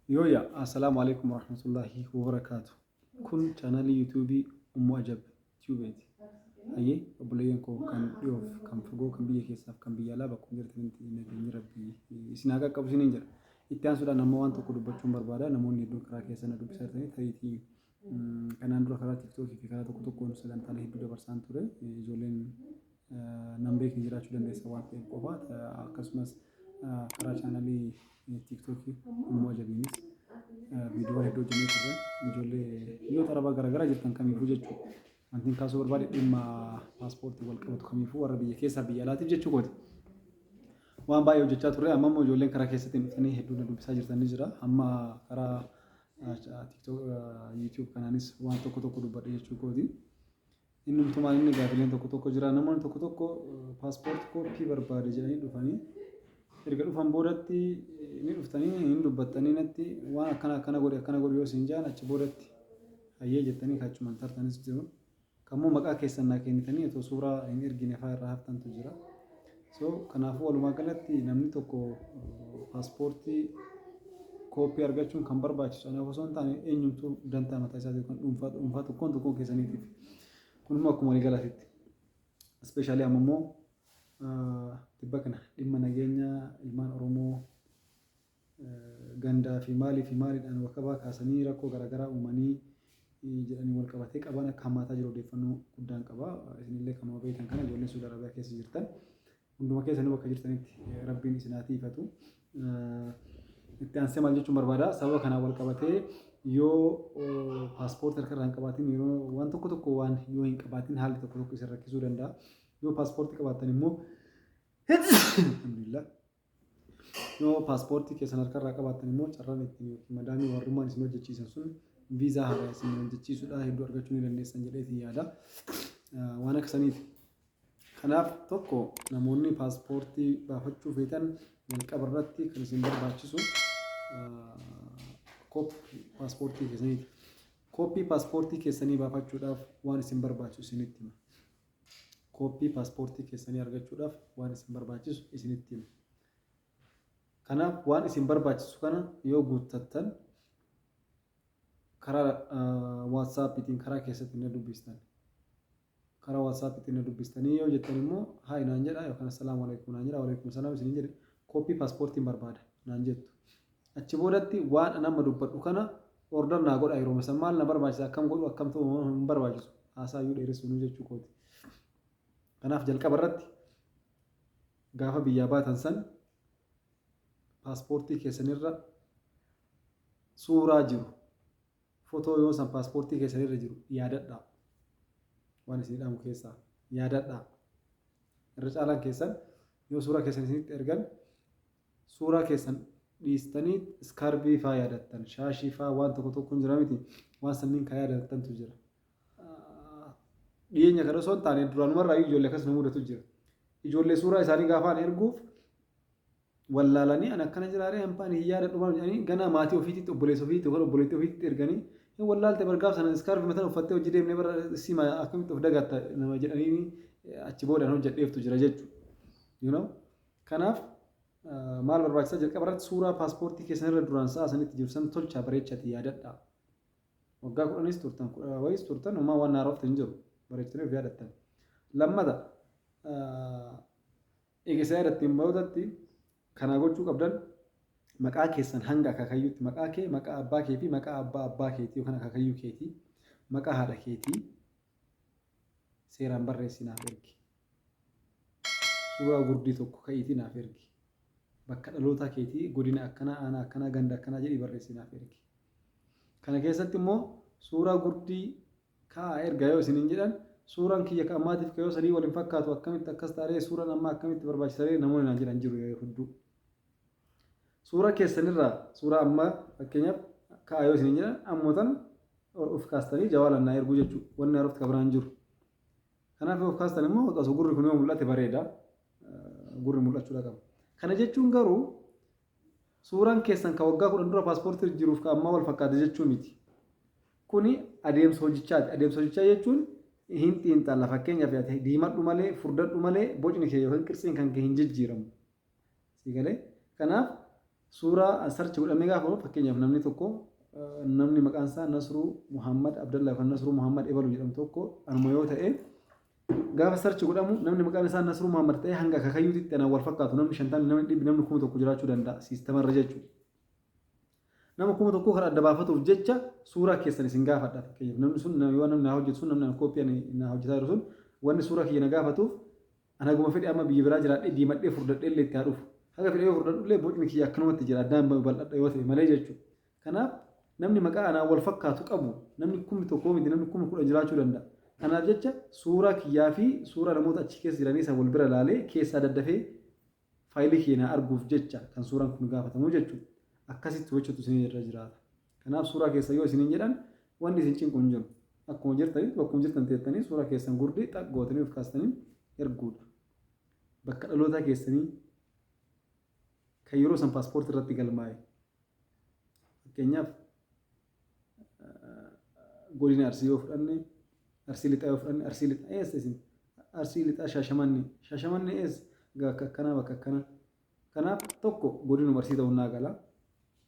Yooya, assalaamu alaikum warahmatullahi wabarakaatu. Kun chaanalii yuutuubii Ummu Ajab Tiubeeti. Hayyee obboleeyyan koo kan dhiyoof kan fagoo kan biyya keessaaf kan biyya alaa bakka jirtanitti nageenyi rabbii isin haa qaqqabu isiniin jedha. Itti aansuudhaan ammoo waan tokko dubbachuun barbaada. Namoonni hedduun karaa keessa na dubbisaa jirtanii ta'iitii kanaan dura karaa tiktookii fi karaa tokko tokkoon sagantaalee hedduu dabarsaan ture. Ijoolleen nan beekne jiraachuu dandeessa waan ta'eef qofa akkasumas karaa chaanalii tiktookii Ummu Ajabiinis viidiyoo hedduu hojjennee turre ijoollee biyyoota arabaa garaagaraa jirtan kamiifuu jechuudha. Wanti kaasuu barbaade dhimma paaspoortii wal qabatu kamiifuu warra biyya keessaa biyya alaatiif jechuu kooti. Waan baay'ee hojjechaa turre amma immoo ijoolleen karaa keessatti dhuftanii hedduu na dubbisaa jirtan ni jira. Amma karaa YouTube kanaanis waan tokko tokko dubbadhe jechuu kooti. Inni mutumaan inni gaafileen tokko tokko jira. Namoonni tokko tokko paaspoortii kooppii barbaade jedhanii dhufanii erga dhufan boodatti ni dhuftanii hin dubbattanii natti waan akkana godhe yoo isin jaan achi boodatti hayyee jettanii kachuman tartanis jiru. Kammoo maqaa keessan naa kennitanii otoo suuraa hin ergine fa'aa irraa haftantu jira. So kanaafuu walumaa galatti namni tokko paaspoortii kooppii argachuun kan barbaachisu anaaf osoo hin taane eenyumtuu dantaa mataa isaatii kan dhuunfaa tokkoon keessaniitiif. Kun immoo akkuma waliigalaatitti. Ispeeshaalii amma immoo tibba kana dhimma nageenya ilmaan Oromoo gandaa fi maaliidhaan wakabaa kaasanii rakkoo garaagaraa uumanii jedhanii wal qabatee qaban akka hammaataa jiru odeeffannoo guddaan qaba. Isinillee kanuma beektan kana ijoolleen Suudi Arabiyaa keessa jirtan hunduma keessanuu bakka jirtanitti rabbiin isin haa tiifatu. Itti aansee maal jechuun barbaada sababa kanaan wal qabatee yoo paaspoortii harka irraa hin qabaatin yeroo waan tokko waan yoo hin qabaatin haalli tokko isin rakkisuu danda'a. Yoo paaspoortii qabaattan immoo alhamdulillah yoo paaspoortii keessan harka irraa qabaattan immoo carraan ittiin yookiin madaamii warrummaan isin hojjechiisan sun viizaa haaraa isin hojjechiisuudhaan hedduu argachuu ni dandeessan jedheetiin yaada. Waan akkasaniiti. Kanaaf tokko namoonni paaspoortii baafachuu feetan jalqaba irratti kan isin barbaachisu kooppii paaspoortii keessaniiti. Kooppii paaspoortii keessanii baafachuudhaaf waan isin barbaachisu isinitti hima. Kooppii paaspoortii keessanii argachuudhaaf waan isin barbaachisu isinitti hima. Kanaaf waan isin barbaachisu kana yoo guuttattan karaa WhatsAppiitiin karaa keessatti na dubbistan. Karaa WhatsAppiitiin na dubbistanii yoo jettan immoo haa naan jedha yookaan assalaamu alaikum naan jedha waalaikum salaam isin jedhe kooppii paaspoortiin barbaada naan jettu. Achi boodatti waan nama dubbadhu kana order naa godha yeroo masan maal na barbaachisa akkam godhu akkam ta'u hin barbaachisu haasaayyuu dheeressuun jechuu kooti. Kanaaf jalqaba irratti gaafa biyyaa baatan san paaspoortii keessanirra suuraa jiru footoo yoo san paaspoortii keessanirra jiru yaadadhaa. Waan isin dhaamu keessaa yaadadhaa. Irra caalaan keessan yoo suuraa keessan isinitti ergan suuraa keessan dhiistanii iskarbii fa'aa yaadattan shaashii fa'aa waan tokko hin jira miti waan sanniin kan yaadattantu jira. Dhiyeenya kana osoo hin taane duraanumarraa ijoollee akkas nu mudatu jira. Ijoollee suuraa isaanii gaafaan erguuf wallaalanii an akkana jiraaree hampaan hin yaadadhu maal jedhanii ganaa maatii ofiitti obboleessa ofiitti yookaan obboleettii ofiitti erganii wallaalte bargaaf sana iskarbii mataan uffattee hojii deemnee bara sima akkamitti of dagatta nama jedhanii achi boodaan hojjedheeftu jira jechuudha. Kanaaf maal barbaachisa jalqaba irratti suuraa paaspoortii keessanirra duraan sa'a sanitti jiru san tolchaa bareechatti yaadadhaa. Waggaa 10 turtan 10 wayis turtan uumaa waan haarofte hin jiru bareechitanii of yaadattan. Lammata eegisa yaadattiin bahuudatti kanaa gochuu qabdan maqaa keessan hanga akaakayyuutti maqaa kee maqaa abbaa kee fi maqaa abbaa keetii yookaan akaakayyuu keetii maqaa haadha keetii seeraan barreessinaaf ergi. Suuraa gurdii tokko ka'iitii naaf ergi. Bakka dhaloota keetii godina akkanaa aanaa akkanaa ganda akkanaa jedhii barreessinaaf ergi. Kana keessatti immoo suuraa gurdii ka'aa erga yoo isiniin jedhan suuraan kiyya kan ammaatiif yoo sadii waliin fakkaatu akkamitti akkas taaree suuraan ammaa akkamitti barbaachisaree namoonni naan jedhan jiru hedduu. Suuraa keessanirraa suuraa ammaa fakkeenyaaf ka'aa yoo isiniin jedhan ammootan of kaastanii jawaalan naa erguu jechuudha. Wanni haarofti kabiraan jiru. Kanaaf of kaastan immoo osoo gurri kun yoo mul'ate bareeda. Gurri mul'achuudha qaba. Kana jechuun garuu suuraan keessan kan waggaa 10 dura paaspoortii jiruuf kan ammaa wal fakkaata jechuun miti. Kuni adeemsa hojichaati. Adeemsa hojichaa jechuun hin xiinxalla fakkeenyaaf diimadhu malee furdadhu malee bocni kee yookaan qirtsiin kan kee hin jijjiiramu. Siigalee kanaaf suuraa sarchi godhamee gaafa fakkeenyaaf namni tokko namni maqaan isaa Nasruu Muhammad Abdallah yookaan Nasruu Muhammad Ebaluu jedhamu tokko anuma yoo ta'e gaafa sarchi godhamu namni maqaan isaa Nasruu Muhammad ta'e hanga kakayyuutitti anaan wal fakkaatu namni 50 namni 100 namni 1000 jiraachuu danda'a siisteemarra jechuudha. Nama 1000 karaa adda baafatuuf jecha suuraa keessan isin gaafadha fakkeenyaaf namni sun yoo namni hojjetu sun namni koopii na hojjetaa jiru sun wanni suuraa kiyya na gaafatuuf ana guma fedhe amma biyya biraa jiraadhee diimadhee furdadhee illee itti haa dhufu. Haga fedhee furdadhu illee bocni kiyya akkanumatti jira addaan bal'adha yoo ta'e malee jechuudha. Kanaaf namni maqaa anaan wal fakkaatu qabu namni 1000 miti namni 10,000 jiraachuu danda'a. Kanaaf jecha suuraa kiyyaa fi suuraa namoota achi keessa jiranii isa wal bira ilaalee keessaa daddafee faayilii keenya arguuf jecha kan suuraan kun gaafatamu jechuudha. Akkasitti hojjetu isin irra jiraata. Kanaaf suuraa keessa yoo isiniin jedhan wanni isin cinqu hin jiru. Akkuma jirtanii bakkuma jirtan teettanii suuraa keessan gurdii gootanii of kaastanii erguudha. Bakka dhalootaa keessanii kan yeroo san paaspoortii irratti galmaa'e. Fakkeenyaaf godina Arsii yoo fudhanne Arsii lixaa yoo fudhanne Arsii lixaa eessa isin Arsii lixaa Shaashamannee eessa bakka akkanaa bakka akkanaa. Kanaaf tokko godinuma Arsii ta'uu naa gala.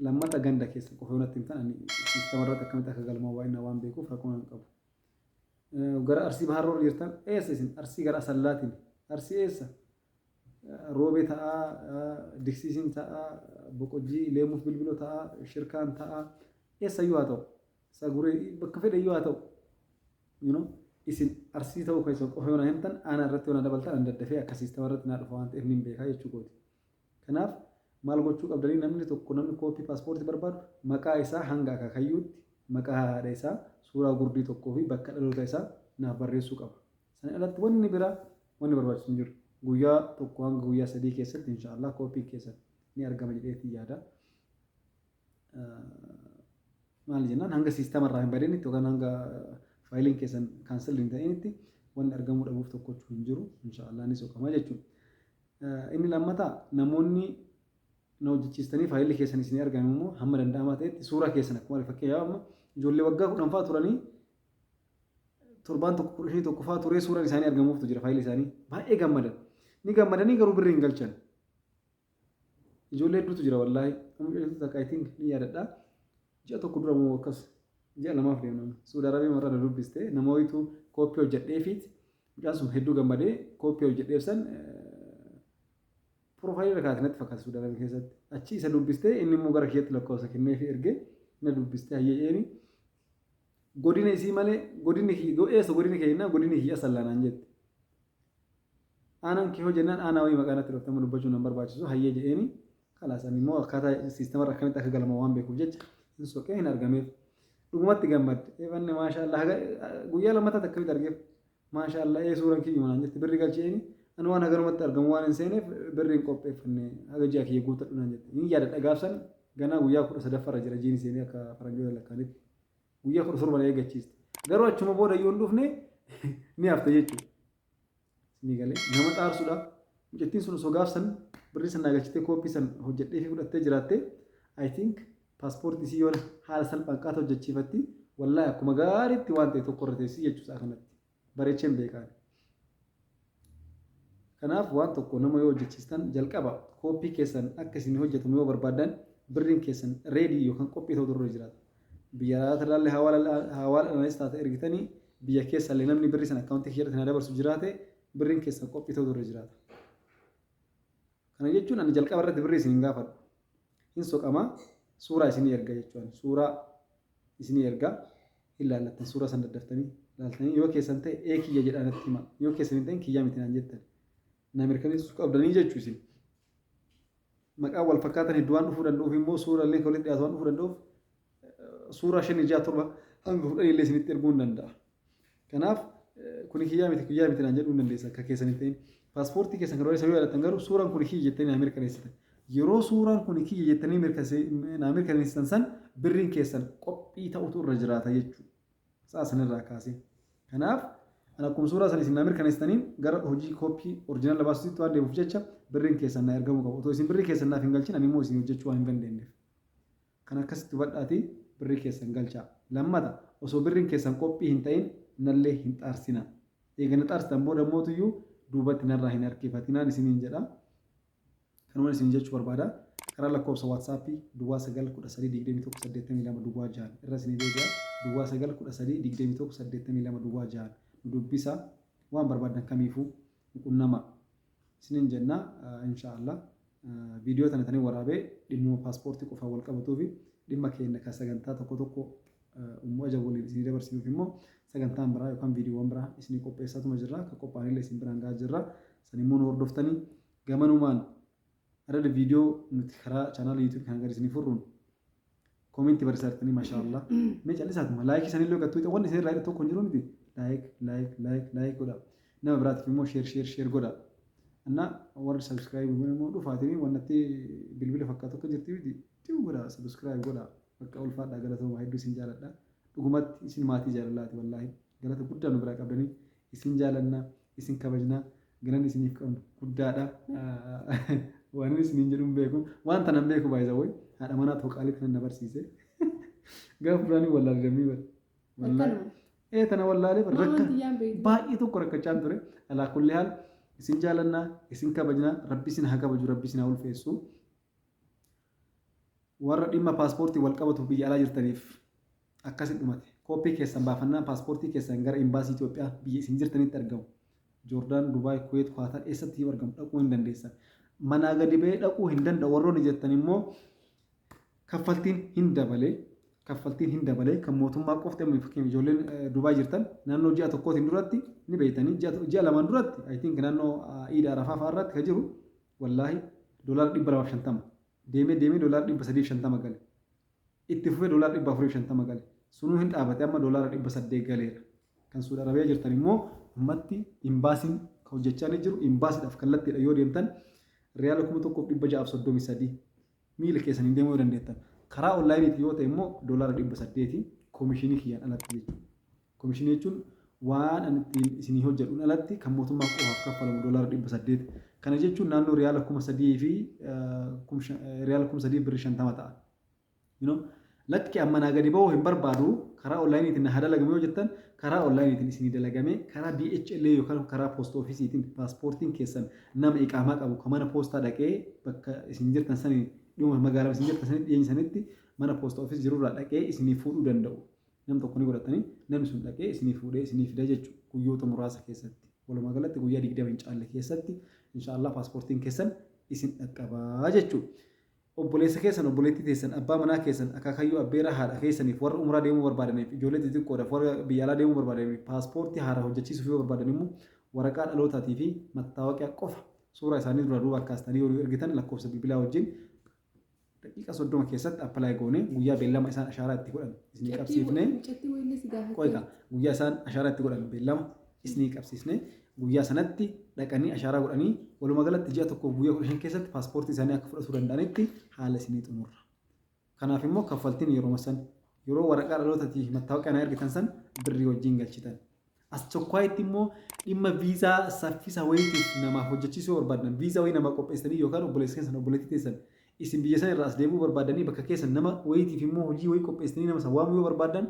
Lammata ganda keessa qofa yoonatti hin ta'an sisteemarratti akkamitti akka galmaa'u waan beekuuf rakkoo hin qabu. Gara Arsii Baharoo jirtan eessa isin Arsii gara Asallaatiin Arsii eessa Roobee ta'aa Diksiisiin ta'aa Boqojjii Leemuuf Bilbiloo ta'aa Shirkaan ta'aa eessayyuu haa ta'u Saguree bakka fedhayyuu haa ta'u isin Arsii ta'uu keessan qofa yoona himtan aanaa irratti yoona dabaltan an daddafee akka sisteemarratti naa dhufa waan ta'eef nin beekaa jechuu kooti. Kanaaf maal gochuu qabdanii namni tokko namni kooppii paaspoortii barbaadu maqaa isaa hanga akaakayyuutti maqaa haadha isaa suuraa gurdii tokkoo fi bakka dhaloota isaa naaf barreessuu qaba. Sana alatti wanni biraa wanni barbaachisu hin jiru. Guyyaa tokko hanga guyyaa 3 keessatti inshaallah kooppii keessatti ni argama jedheetii yaada. Maal jennaan hanga siisteemarraa hin badeenitti yookaan hanga faayiliin keessan kaansel hin ta'initti wanni argamuu dhabuuf tokkochuu hin jiru inshaallah ni soqama jechuudha. Inni lammataa namoonni na hojjechiistanii faayilii keessan isin argamu immoo hamma danda'amaa ta'etti suuraa keessan akkuma fakkeenyaaf amma ijoollee waggaa 10 fa'aa turanii torbaan tokko 11 fa'aa turee suuraan isaanii argamuuftu jira faayilii isaanii baay'ee gammadan ni gammadanii garuu birrii hin galchan ijoollee hedduutu jira wallaahi amma takaayitiin ni yaadadha ji'a tokko dura moo akkas ji'a lamaaf deemna Suudi Arabiyaa marra dubbiste nama wayitu kooppii hojjedheefiit mucaan sun hedduu gammadee kooppii hojjedheef san profaayilii rakaatinatti fakkaata Suudi Arabiyaa keessatti achi isa dubbiste inni immoo gara keetti lakkoofsa kennee fi ergee na dubbiste hayyeeni godina isii malee godinni keenya godinni kiyya sallaanaan jette aanaan kee hojjennaan aanaa wayii maqaanatti dhuftamu dubbachuun nan barbaachisu hayyee jedheeni kalaasan immoo akkaataa siisteemarra akkamitti akka galma waan beekuuf jecha hin soqee hin argameef dhugumatti gammadde eefanne maashaallah guyyaa lammataatti akkamitti argeef maashaallah suuraan kiyya manaan jette birri galcheeni ani waan hagarumatti argamu waan hin seeneef birriin qopheeffanne haga ji'a kiyya guuttadhu naan jette ni yaadadha gaafsan ganaa guyyaa 13 jira jiini seenee akka faranjoota lakkaanitti guyyaa 17 na eeggachiiste garuu achuma booda yoo hin dhufne ni hafte jechuudha ni galee nama xaarsuudha mucattiin sun osoo gaafsan birrii san nagalchitee kooppii san hojjedhee fi fudhattee jiraatte I think paaspoortii isii yoo haala salphaan qaata hojjechiifatti wallaahi akkuma gaariitti waan ta'e tokko irra teessii jechuudha kanatti bareecheen beekaan. Kanaaf waan tokko nama yoo hojjechiistan jalqaba kooppii keessan akka isin hojjetamu yoo barbaadan birriin keessan reedii yookaan qophii ta'uu irra jiraata. Biyya alaatti ilaalle hawaala analis taate ergitanii biyya keessa illee namni birrii san akkaawuntii keessatti na dabarsu jiraate birriin keessan qophii ta'uu irra jiraata. Kana jechuun ani jalqaba irratti birrii isin hin gaafadhu. Hin soqamaa suuraa isinii erga jechuudha. Suuraa isinii erga ilaallattan suuraa san daddaftanii ilaaltanii yoo keessan ta'e kiyya jedhaanatti hima yoo keessan hin ta'in kiyyaa miti naan jettan. Na mirkaneessuu qabdanii jechuu isin. Maqaa wal fakkaatan hedduu waan dhufuu danda'uuf immoo suuraa illee walitti dhiyaatu waan dhufuu danda'uuf suuraa 5 6 7 hanga 10 illee isinitti erguu hin danda'a. Kanaaf kuni kiyyaa miti naan jedhuu hin dandeessa akka keessan hin ta'in. Paaspoortii keessan kan isa yoo yaadatan garuu suuraan kun kiyya jettanii na mirkaneessitan. Yeroo suuraan kun kiyya jettanii na mirkaneessitan san birriin keessan qophii ta'utu irra jiraata jechuudha. Sa'a sanirraa kaasee. Kanaaf ana akkuma suuraa san isin na mirkaneessitaniin gara hojii kooppii oriijinaala baasuutti waan deemuuf jecha birriin keessan na ergamuu qabu. Otoo isin birrii keessan naaf hin galchin ani immoo isin hojjechuu waan hin dandeenyeef. Kan akkasitti hubadhaatii birrii keessan galchaa. Lammata osoo birriin keessan qophii hin ta'in nallee hin xaarsina. Eegana xaarsitan booda mootuyyuu duubatti narraa hin harkifatinaan isiniin jedha. Kanumaan isin jechuu barbaada. karaa lakkoofsa waatsaappii duwwaa 913 duwwaa 6 irra isinii deebi'a duwwaa 913 duwwaa 6 nu dubbisa waan barbaadan kamiifuu qunnama isiniin jenna inshaallah viidiyoo tana tanii waraabee dhimma paaspoortii qofaa wal qabatuu fi dhimma keenya kan sagantaa tokko tokko ummoo ajab waliin isinii dabarsinuuf immoo sagantaan biraa yookaan viidiyoowwan biraa isinii qopheessatuma jirra kan qophaa'anillee isin biraan gahaa jirra sanimmoo nu hordoftanii gamanumaan adda viidiyoo nuti karaa chaanaala YouTube kan agarsiisanii furruun koomentii barreessitanii maashaallah mee callisaatuma laayikii sanillee gattuu wanni isin irraa tokko hin jiru miti laayik godha nama biraatiif immoo sheer godha እና ወር ሰብስክራይብ ነው ዱፋቲኒ ወነቲ ቢልቢል ፈካቶ ከጅርቲ ቢዲ ቲው ጎዳ ሰብስክራይብ ጎዳ በቃ ኡልፋዳ ገለተው ማይዱ ሲንጃለዳ ዱጉመት ኢሲን ማቲ ጃለላት ወላሂ ገለተ ጉዳ ነው ብራ ቀበኒ ኢሲን ጃለና ኢሲን ከበጅና ገለን ኢሲን ይፍቀም ጉዳዳ ዋን ኢሲን እንጀዱም ቤኩ ዋን ተነም ቤኩ ባይዛው አዳ ማና ተቃሊ ከነ በርሲሴ ገፍራኒ ወላሂ ደሚበር ወላሂ ተነ ወላሂ በረከ ባይቱ ቆረከቻን ቱሬ አላ ኩሊ ሃል isin jaalanna isin kabajna rabbi isin haa kabaju rabbi isin haa ulfeessu warra dhimma paaspoortii wal qabatu biyya alaa jirtaniif akkasin dhumate kooppii keessan baafannaa paaspoortii keessan gara imbaasii Itoophiyaa biyya isin jirtanitti argamu Joordaan Dubaay Kuweet Kwaatar eessatti argamu dhaquu hin dandeessan manaa gadi ba'ee dhaquu hin danda'u warroonni jettan immoo kaffaltiin hin dabalee kan mootummaa qofti amma fakkeenya ijoolleen Dubaay jirtan naannoo ji'a tokkootiin duratti ni beeytanii ji'a lamaan duratti I think naannoo Iida Arafaa fa'aa irratti kan jiru wallaahi $250 deemee $350 gale itti fufee $450 gale sunuu hin dhaabate amma $800 galeera kan Suudi Arabiyaa jirtan immoo ummatti imbaasiin kan hojjechaa ni jiru imbaasiidhaaf kallattiidha yoo deemtan riyaala 1633 miila keessaniin deemuu dandeettan karaa onlaayiniitii yoo ta'e immoo $800 koomishinii kiyyaan alatti jechuudha. Koomishinii jechuun waan ani ittiin isinii hojjedhuun alatti kan mootummaa qofaaf kaffalamu $800. Kana jechuun naannoo riyaala 3,000 fi riyaala 3,50 ta'a. Lakki amma naa gadi ba'uu hin barbaadu karaa onlaayiniitiin na dalagame yoo jettan karaa onlaayiniitiin isinii dalagame karaa DHL yookaan karaa poost ofiisiitiin paaspoortiin keessan nama iqaamaa qabu kan mana poostaa dhaqee bakka isin jirtan sanii dhuma magaalaa isin jirtan sanitti dhiyeenya sanitti mana poost ofiis jirurraa dhaqee isinii fuudhuu danda'u. Nam tokko ni godhatanii namni sun dhaqee isinii fuudhee isinii fida jechuudha guyyoota muraasa keessatti. Walumaa galatti guyyaa 20 hin caalle keessatti inshaallah paaspoortiin keessan isin dhaqqabaa jechuudha. Obboleessa keessan obboleettii teessan abbaa manaa keessan akaakayyuu abbeera haadha keessaniif warra umraa deemuu barbaadaniif ijoollee xixiqqoodhaaf warra biyya alaa deemuu barbaadaniif paaspoortii haaraa hojjechiisuuf yoo barbaadan immoo waraqaa dhalootaatii fi mattaawoqiyaa qofa suuraa isaanii dura duuba akkaastanii yoo ergitan lakkoofsa bilbilaa wajjin daqiiqa 30 keessatti appilaayi goone guyyaa beellama isaan ashaaraa itti godhan isinii qabsiifne guyyaa isaan ashaaraa itti godhan beellama isinii qabsiifne guyyaa sanatti dhaqanii ashaaraa godhanii walumaa galatti ji'a tokkoof guyyaa 15 keessatti paaspoortii isaanii akka fudhatuu danda'anitti haala isinii xumurra. Kanaaf immoo kaffaltiin yeroo waraqaa dhalootaatiif mattaawoqiyaa ergitan san birrii wajjin galchitan. As tokkotti immoo dhimma viizaa saffisa wayiitiif namaaf hojjechiisuu barbaadan viizaa wayii nama qopheessanii yookaan obboleessa keessan obboleettii teessan isin biyya sana irraa as deemuu barbaadanii bakka keessan nama wayiitiif immoo hojii wayii qopheessanii nama san waamuu yoo barbaadan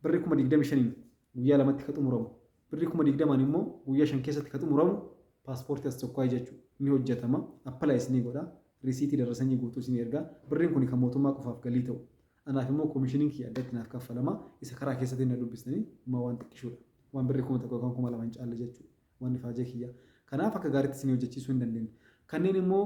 birrii 25,000 guyyaa lamatti ka xumuramu. Birrii 20,000 immoo guyyaa 5 keessatti ka xumuramu paaspoortii as tokkoo jechuudha. Ni hojjetama appilaayi isinii godha risiitii darasanii guutuu isinii ergaa birriin kun kan mootummaa qofaaf galii ta'u. Anaaf immoo koomishiniin kiyya addatti naaf kaffalama isa karaa keessatti na dubbistanii immoo waan xiqqishuudha. Waan birrii 1,000 yookaan 2,000 hin caalle jechuudha. Waan ifaajee kiyya. Kanaaf akka gaariitti isinii hojjechiisuu hin dandeenye. Kanneen immoo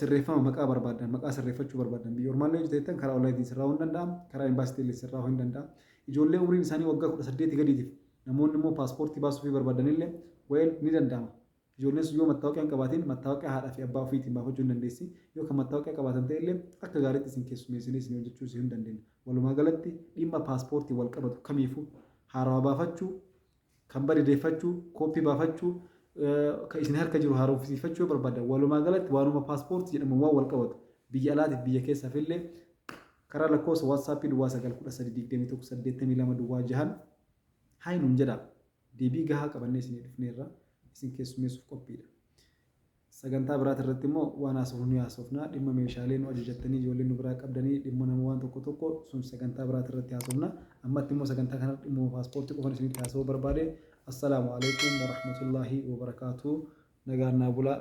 sirreeffama maqaa barbaadan maqaa sirreeffachuu barbaadan biyya ormaallee hojjetan karaa onlaayitiin sirraa'uu hin danda'amu karaa imbaasiitiin sirraa'uu hin danda'amu. Ijoollee umriin isaanii waggaa 18 gadiitiif namoonni immoo paaspoortii baasuuf barbaadanillee wayil ni danda'ama. Ijoolleen yoo mattaawoqiyaa qabaatiin mattaawoqiyaa haadhaa fi abbaa ofiitiin baafachuu hin dandeessi. Yoo kan mattaawoqiyaa qabaatan ta'ellee akka gaariitti isin keessummeessinee isin hojjechuu hin dandeenya. Walumaa galatti dhimma paaspoortii wal qabatu kamiifuu haarawaa baafachuu, kan bareeffachuu, kooppii baafachuu, kan isin harka jiru haaromsiifachuu yoo barbaadan walumaa galatti waanuma paaspoortii jedhamu waan wal qabatu biyya alaatiif biyya keessaaf illee karaa lakkoofsa waatsaappii duwwaa 9132182 duwwaa 6 haayinuun jedha deebii gahaa qabannee isin dhufneerra isin keessummeessuuf qophiidha. Sagantaa biraati irratti immoo waan haasofnu haasofna dhimma meeshaalee nu ajajattanii ijoolleen nu biraa qabdanii dhimma nama waan tokko sun sagantaa biraati irratti haasofna. Ammatti immoo sagantaa kana dhimma paaspoortii qofan isinitti haasa'uu barbaade. Assalaamu alaikum warahmatullahi wabarakatuh. Nagaan naa bulaa.